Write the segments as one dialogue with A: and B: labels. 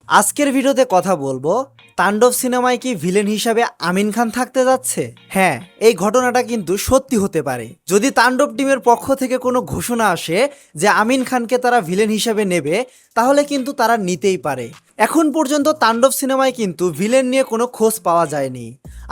A: আজকের ভিডিওতে কথা বলবো তাণ্ডব সিনেমায় কি ভিলেন হিসাবে আমিন খান থাকতে যাচ্ছে। হ্যাঁ, এই ঘটনাটা কিন্তু সত্যি হতে পারে যদি তাণ্ডব টিমের পক্ষ থেকে কোনো ঘোষণা আসে যে আমিন খানকে তারা ভিলেন হিসাবে নেবে, তাহলে কিন্তু তারা নিতেই পারে। এখন পর্যন্ত তাণ্ডব সিনেমায় কিন্তু ভিলেন নিয়ে কোনো খোঁজ পাওয়া যায়নি,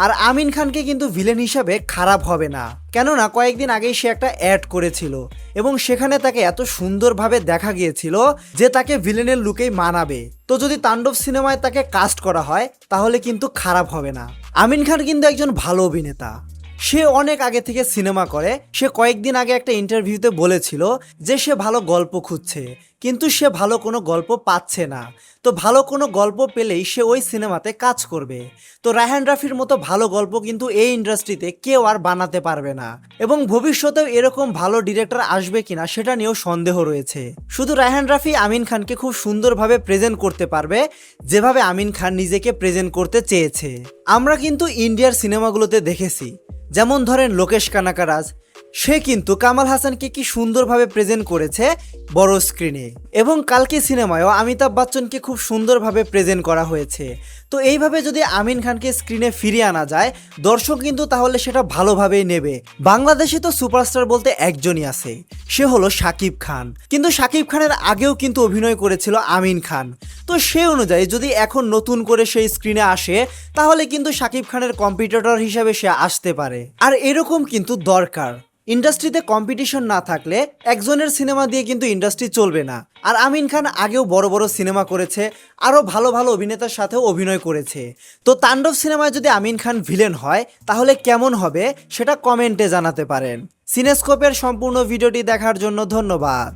A: আর আমিন খানকে কিন্তু ভিলেন হিসাবে খারাপ হবে না, কেননা কয়েকদিন আগেই সে একটা অ্যাড করেছিল এবং সেখানে তাকে এত সুন্দরভাবে দেখা গিয়েছিল যে তাকে ভিলেনের লুকেই মানাবে। তো যদি তাণ্ডব সিনেমায় তাকে কাস্ট করা হয় তাহলে কিন্তু খারাপ হবে না। আমিন খান কিন্তু একজন ভালো অভিনেতা, সে অনেক আগে থেকে সিনেমা করে। সে কয়েকদিন আগে একটা ইন্টারভিউতে বলেছিল যে সে ভালো গল্প খুঁজছে, কিন্তু সে ভালো কোনো গল্প পাচ্ছে না। তো ভালো কোনো গল্প পেলেই সে ওই সিনেমাতে কাজ করবে। তো রায়হান রাফির মতো ভালো গল্প কিন্তু এই ইন্ডাস্ট্রিতে কেউ আর বানাতে পারবে না, এবং ভবিষ্যতেও এরকম ভালো ডিরেক্টর আসবে কিনা সেটা নিয়েও সন্দেহ রয়েছে। শুধু রায়হান রাফি আমিন খানকে খুব সুন্দরভাবে প্রেজেন্ট করতে পারবে, যেভাবে আমিন খান নিজেকে প্রেজেন্ট করতে চেয়েছে। আমরা কিন্তু ইন্ডিয়ার সিনেমাগুলোতে দেখেছি, যেমন ধরেন লোকেশ কানাকারাজ, সে কিন্তু কামাল হাসানকে কি সুন্দরভাবে প্রেজেন্ট করেছে বড় স্ক্রিনে, এবং কালকে সিনেমায়ও অমিতাভ বচ্চনকে খুব সুন্দরভাবে প্রেজেন্ট করা হয়েছে। তো এইভাবে যদি আমিন খানকে স্ক্রিনে ফিরিয়ে আনা যায়, দর্শক কিন্তু তাহলে সেটা ভালোভাবেই নেবে। বাংলাদেশে তো সুপারস্টার বলতে একজনই আছে, সে হলো শাকিব খান, কিন্তু শাকিব খানের আগেও কিন্তু অভিনয় করেছিল আমিন খান। তো সেই অনুযায়ী যদি এখন নতুন করে সেই স্ক্রিনে আসে, তাহলে কিন্তু শাকিব খানের কম্পিটিটর হিসাবে সে আসতে পারে। আর এরকম কিন্তু দরকার। ইন্ডাস্ট্রিতে কম্পিটিশন না থাকলে একজনের সিনেমা দিয়ে কিন্তু ইন্ডাস্ট্রি চলবে না। আর আমিন খান আগেও বড় বড় সিনেমা করেছে, আরও ভালো ভালো অভিনেতার সাথেও অভিনয় করেছে। তো তাণ্ডব সিনেমায় যদি আমিন খান ভিলেন হয় তাহলে কেমন হবে সেটা কমেন্টে জানাতে পারেন। সিনেস্কোপের সম্পূর্ণ ভিডিওটি দেখার জন্য ধন্যবাদ।